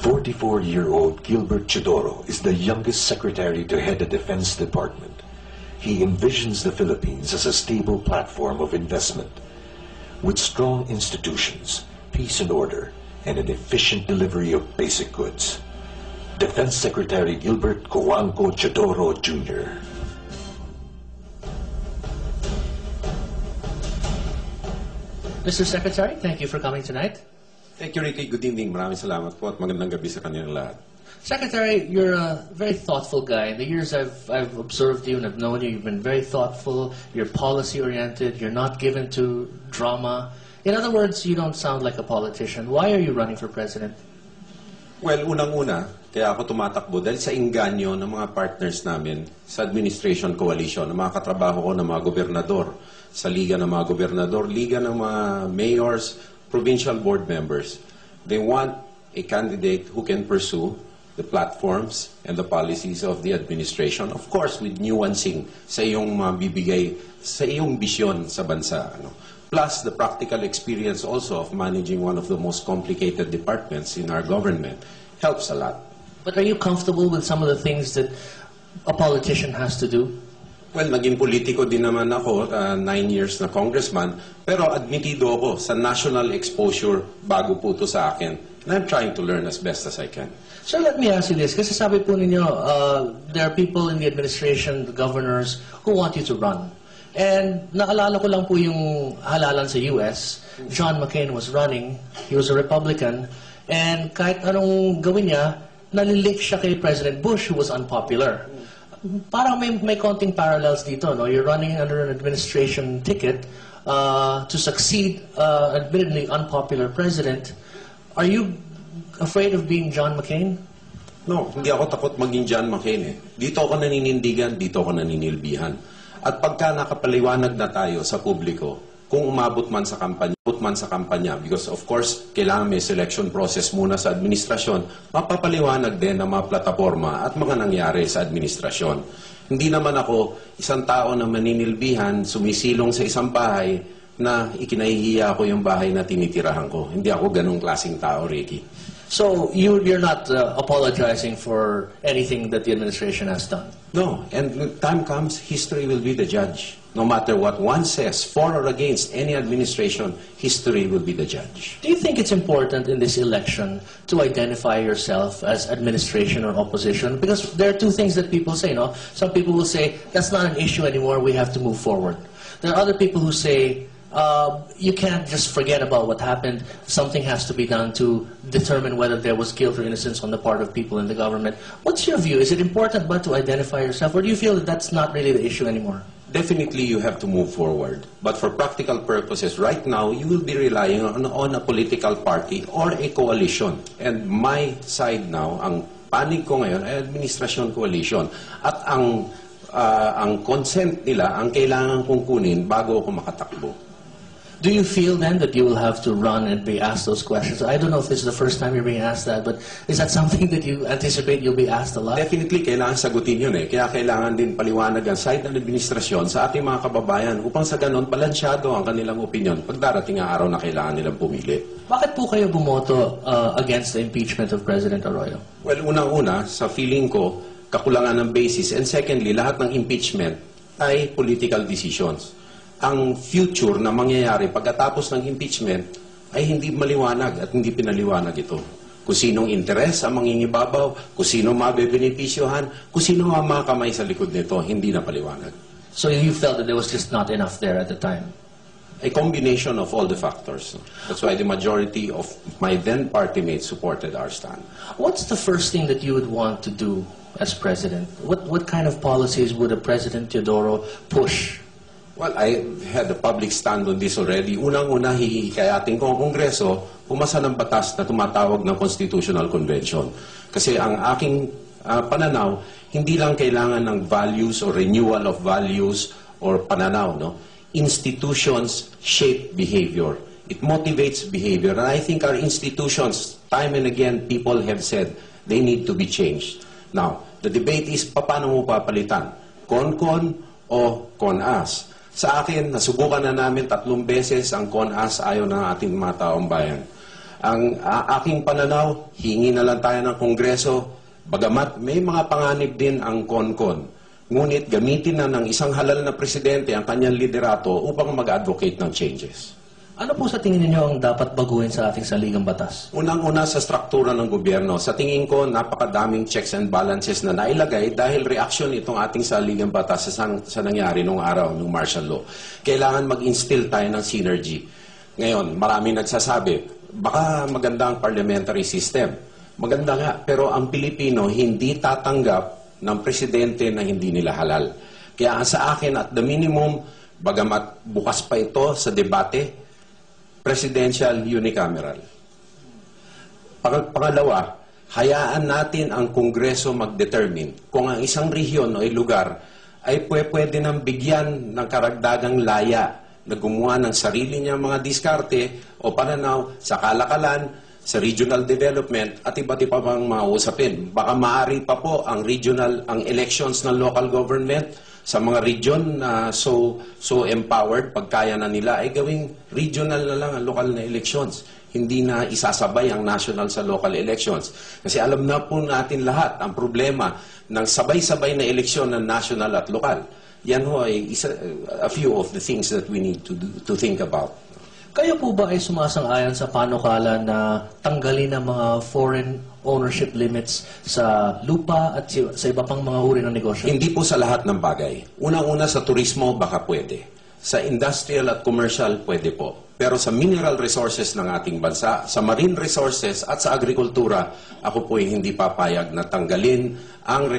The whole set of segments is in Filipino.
44-year-old Gilbert Teodoro is the youngest secretary to head the Defense Department. He envisions the Philippines as a stable platform of investment, with strong institutions, peace and order, and an efficient delivery of basic goods. Defense Secretary Gilbert Teodoro Jr. Mr. Secretary, thank you for coming tonight. Thank you, Ricky. Good evening. Maraming salamat po at magandang gabi sa kanilang lahat. Secretary, you're a very thoughtful guy. In the years I've observed you and I've known you, you've been very thoughtful, you're policy-oriented, you're not given to drama. In other words, you don't sound like a politician. Why are you running for president? Well, unang-una, kaya ako tumatakbo dahil sa inganyo ng mga partners namin sa administration coalition, ng mga katrabaho ko ng mga gobernador, sa liga ng mga gobernador, liga ng mga mayors, provincial board members. They want a candidate who can pursue the platforms and the policies of the administration, of course, with nuancing sa iyong mabibigay, sa iyong bisyon sa bansa. Plus, the practical experience also of managing one of the most complicated departments in our government helps a lot. But are you comfortable with some of the things that a politician has to do? Well, naging politiko din naman ako, 9 years na congressman, pero admitido ako sa national exposure bago po ito sa akin. And I'm trying to learn as best as I can. So let me ask you this, kasi sabi po ninyo, there are people in the administration, the governors, who want you to run. And naalala ko lang po yung halalan sa US, John McCain was running, he was a Republican, and kahit anong gawin niya, nalilink siya kay President Bush, who was unpopular. Parang may konting parallels dito, no? You're running under an administration ticket to succeed admittedly unpopular president. Are you afraid of being John McCain? No, hindi ako takot maging John McCain. Dito ako naninindigan, dito ako naninilbihan. At pagka nakapaliwanag na tayo sa publiko, kung umabot man sa kampanya, because of course, kailangan may selection process muna sa administrasyon, mapapaliwanag din ng mga plataforma at mga nangyari sa administrasyon. Hindi naman ako isang tao na maninilbihan, sumisilong sa isang bahay na ikinahihiya ko yung bahay na tinitirahan ko. Hindi ako ganung klaseng tao, Ricky. So you're not apologizing for anything that the administration has done? No, and when time comes, history will be the judge. No matter what one says, for or against any administration, history will be the judge. Do you think it's important in this election to identify yourself as administration or opposition? Because there are two things that people say, no? Some people will say, that's not an issue anymore, we have to move forward. There are other people who say, you can't just forget about what happened. Something has to be done to determine whether there was guilt or innocence on the part of people in the government. What's your view? Is it important but to identify yourself, or do you feel that that's not really the issue anymore? Definitely, you have to move forward. But for practical purposes, right now, you will be relying on a political party or a coalition. And my side now, ang panig ko ngayon ay administration coalition. At ang consent nila, ang kailangan kong kunin bago ako makatakbo. Do you feel then that you will have to run and be asked those questions? I don't know if this is the first time you're being asked that, but is that something that you anticipate you'll be asked a lot? Definitely, kailangan sagutin yun eh. Kaya kailangan din paliwanag ang side ng administrasyon sa ating mga kababayan upang sa ganon, balansyado ang kanilang opinion pag darating ang araw na kailangan nilang pumili. Bakit po kayo bumoto against the impeachment of President Arroyo? Well, unang-una, sa feeling ko, kakulangan ng basis. And secondly, lahat ng impeachment ay political decisions. Ang future na mangyayari pagkatapos ng impeachment ay hindi maliwanag at hindi pinaliwanag ito. Kung sinong interes ang mangingibabaw, kung sino mabebenepisyohan, kung sino ang mga kamay sa likod nito, hindi na paliwanag. So you felt that there was just not enough there at the time? A combination of all the factors. That's why the majority of my then party mates supported our stand. What's the first thing that you would want to do as president? What kind of policies would a President Teodoro push? Well, I had a public stand on this already. Unang-una, hihikayatin ko ang Kongreso pumasa ng batas na tumatawag ng Constitutional Convention. Kasi ang aking pananaw, hindi lang kailangan ng values or renewal of values or pananaw, no? Institutions shape behavior. It motivates behavior. And I think our institutions, time and again, people have said they need to be changed. Now, the debate is, paano mo papalitan? Con-con o con-as? Sa akin, nasubukan na namin 3 beses ang con-as ayaw ng ating mga taong bayan. Ang aking pananaw, hingi na lang tayo ng Kongreso, bagamat may mga panganib din ang konkon. Ngunit gamitin na ng isang halal na presidente ang kanyang liderato upang mag-advocate ng changes. Ano po sa tingin ninyo ang dapat baguhin sa ating saligang batas? Unang-una sa struktura ng gobyerno. Sa tingin ko, napakadaming checks and balances na nailagay dahil reaksyon itong ating saligang batas sa nangyari nung araw, nung martial law. Kailangan mag-instill tayo ng synergy. Ngayon, maraming nagsasabi, baka maganda ang parliamentary system. Maganda nga, pero ang Pilipino hindi tatanggap ng presidente na hindi nila halal. Kaya sa akin, at the minimum, bagamat bukas pa ito sa debate, presidential unicameral. Pangalawa, hayaan natin ang Kongreso mag-determine kung ang isang rehiyon o lugar ay pwede nang bigyan ng karagdagang laya na gumawa ng sarili niya mga diskarte o pananaw sa kalakalan, sa regional development at iba't iba pang mga usapin. Baka maaari pa po ang elections ng local government sa mga region na so empowered, pagkaya na nila, ay gawing regional na lang ang local na elections. Hindi na isasabay ang national sa local elections. Kasi alam na po natin lahat ang problema ng sabay-sabay na eleksyon ng national at local. Yan ho ay a few of the things that we need to think about. Kayo po ba ay sumasang-ayon sa panukala na tanggalin ang mga foreign ownership limits sa lupa at sa iba pang mga uri ng negosyo? Hindi po sa lahat ng bagay. Unang-una sa turismo, baka pwede. Sa industrial at commercial, pwede po. Pero sa mineral resources ng ating bansa, sa marine resources at sa agrikultura, ako po ay hindi papayag na tanggalin ang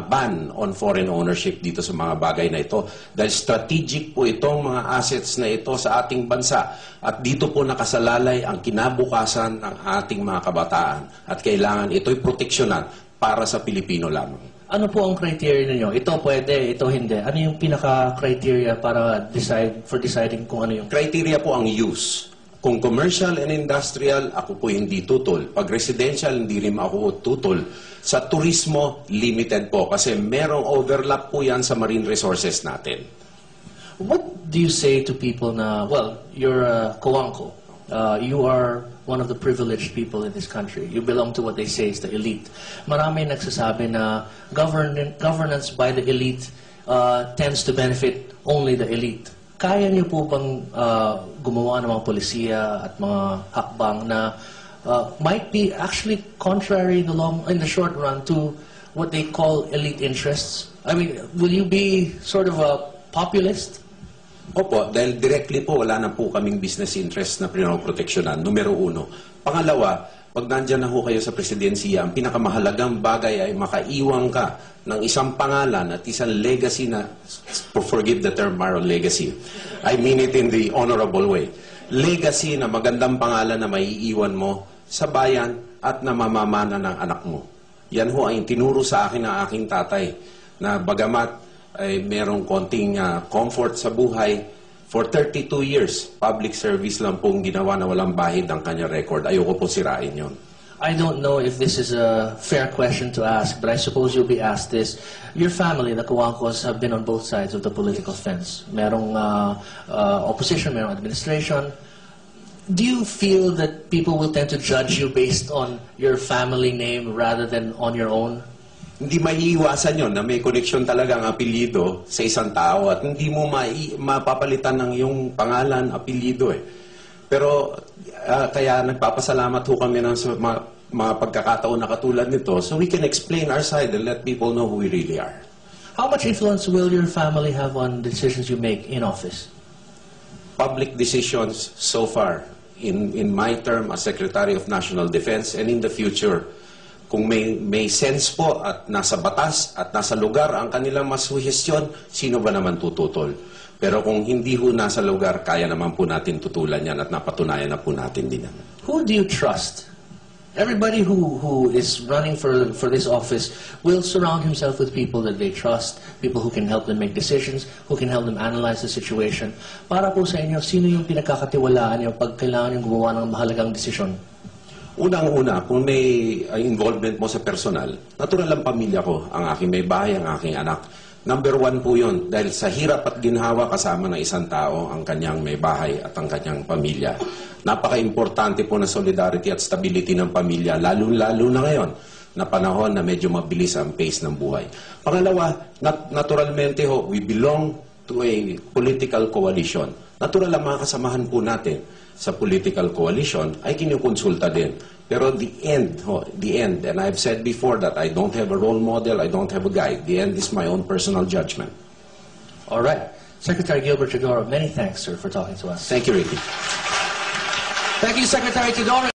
ban on foreign ownership dito sa mga bagay na ito. Dahil strategic po itong mga assets na ito sa ating bansa. At dito po nakasalalay ang kinabukasan ng ating mga kabataan. At kailangan ito'y proteksyonan para sa Pilipino lamang. Ano po ang criteria ninyo? Ito pwede, ito hindi. Ano yung pinaka-criteria para deciding kung ano yung... Criteria po ang use. Kung commercial and industrial, ako po hindi tutol. Pag residential, hindi rin ako tutol. Sa turismo, limited po. Kasi merong overlap po yan sa marine resources natin. What do you say to people na, well, you're a Coangco. You are one of the privileged people in this country. You belong to what they say is the elite. Marami nagsasabi na governance by the elite tends to benefit only the elite. Kaya niyo po bang gumawa ng mga polisiya at mga hakbang na might be actually contrary in the short run to what they call elite interests? I mean, will you be sort of a populist? Opo, dahil directly po, wala na po kaming business interest na pinoproteksyonan. Numero uno. Pangalawa, pag nandyan na ho kayo sa presidensiya, ang pinakamahalagang bagay ay makaiwang ka ng isang pangalan at isang legacy na, forgive the term Maron legacy, I mean it in the honorable way. Legacy na magandang pangalan na maiiwan mo sa bayan at na mamamana ng anak mo. Yan ho ay tinuro sa akin ng aking tatay na bagamat ay merong konting comfort sa buhay. For 32 years, public service lang pong ginawa na walang bahid ang kanya record. Ayoko po sirain yon. I don't know if this is a fair question to ask, but I suppose you'll be asked this. Your family, the Coangcos, have been on both sides of the political fence. Merong opposition, merong administration. Do you feel that people will tend to judge you based on your family name rather than on your own? Hindi maiiwasan yon na may koneksyon talaga ang apelyido sa isang tao at hindi mo mapapalitan ng iyong pangalan, apelyido eh. Pero kaya nagpapasalamat ho kami ng mga pagkakataon na katulad nito so we can explain our side and let people know who we really are. How much influence will your family have on the decisions you make in office? Public decisions so far in my term as Secretary of National Defense and in the future, kung may sense po at nasa batas at nasa lugar ang kanilang masuhestyon, sino ba naman tututol? Pero kung hindi ho nasa lugar, kaya naman po natin tutulan yan at napatunayan na po natin din yan. Who do you trust? Everybody who is running for this office will surround himself with people that they trust, people who can help them make decisions, who can help them analyze the situation. Para po sa inyo, sino yung pinagkakatiwalaan niyo pag kailangan yung gumawa ng mahalagang desisyon? Unang-una, kung may involvement mo sa personal, natural lang pamilya ko, ang aking may bahay, ang aking anak. Number one po yun, dahil sa hirap at ginhawa kasama ng isang tao ang kanyang may bahay at ang kanyang pamilya. Napaka-importante po na solidarity at stability ng pamilya, lalo-lalo na ngayon, na panahon na medyo mabilis ang pace ng buhay. Pangalawa, naturalmente ho, we belong to a political coalition. Natural ang mga kasamahan po natin sa political coalition ay kinukonsulta din. Pero the end, and I've said before that I don't have a role model, I don't have a guide. The end is my own personal judgment. All right. Secretary Gilbert Teodoro, many thanks, sir, for talking to us. Thank you, Ricky. Thank you, Secretary Teodoro.